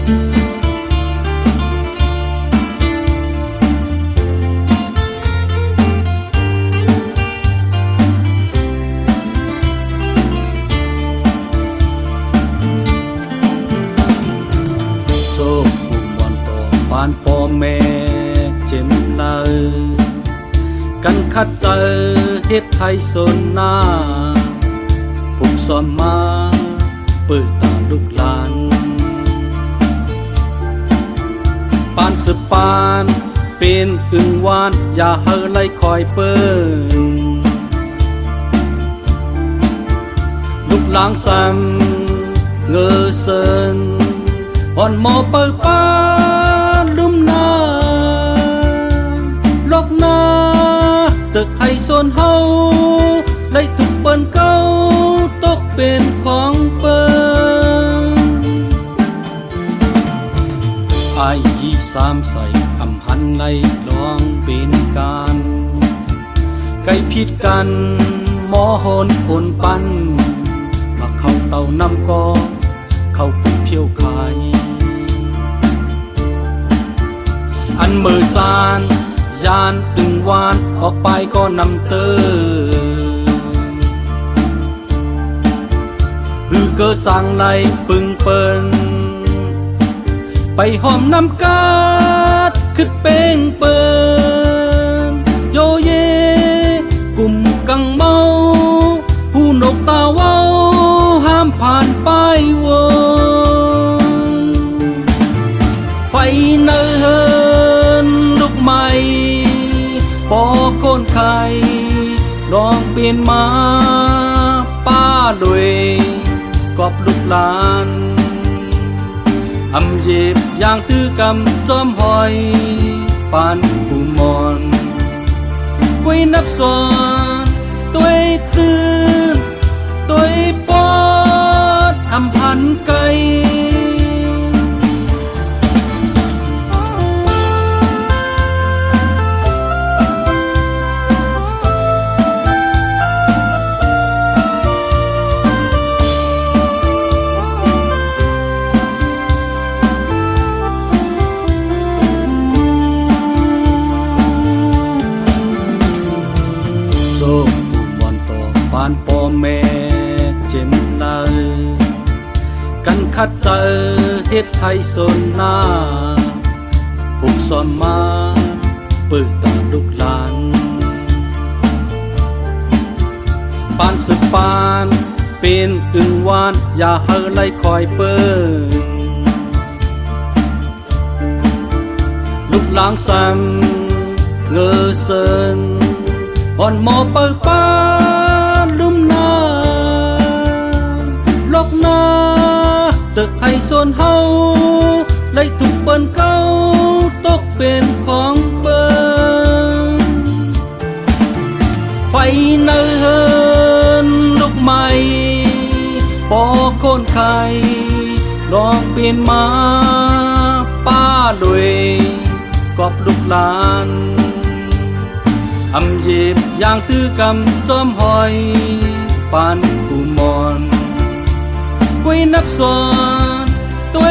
บ้านพ่อแม่เจ็มลากันคัดเจอเฮ็ดไทยสนหน้าผูกซ้อมมาเปิดตาลูกหลานปานสืบปานเป็นอึ่งวานอย่าเฮอไล่คอยเปิ้นลูกหลางซ้ำเงอเซินอ่อนหมอเปิดปานลุ่มนาลอกนาตึกให้โซนเฮาไล่ถูกเปิ้นเก้าตกเป็นของเปิ้นไอ้ยี่สามใส่อำหันไล่ลองเป็นการไก่ผิดกันหมอโหนโอนปันมาเข้าเต่านำก็เข้าไปเพียวขายอันมือจานยานตึงวานออกไปก็นำเตอหือเกิดจางในปึงเปิ้นไปหอมน้ำกาดขึ้นเป้งเปิ้นโยเยกลุ่มกังเมาผู้นกตาเว้าห้ามผ่านไปวนไฟเนินลูกใหม่ปอโคนไข่ลองเปลี่ยนมาป้าด้วยกอบลูกหลานอำเย็บอย่างตื้อกำจอมหอยปานปูมอนกวยนับซ้อนตัวตื่นตัวปอดอำพันไก่บ้านพ่อแม่เจ็มลากันคัดเจอเฮ็ดไทยสนหน้าผูกซ้อมมาเปิดตาลูกหลานปานสืบปานเป็นอึ่งวานอย่าเฮอไล่คอยเปิ้นลูกหลางซ้ำเงอเซินอ่อนหมอเปิดปานลุ่มนาลอกนาตึกให้โซนเฮาไล่ถูกเปิ้นเก้าตกเป็นของเปิ้นไฟเนินลูกใหม่ปอโคนไข่ลองเปลี่ยนมาป้าด้วยกอบลูกหลานอำเย็บอย่างตื้อกำจอมหอยปานปูมอนกวยนับซ้อนตัว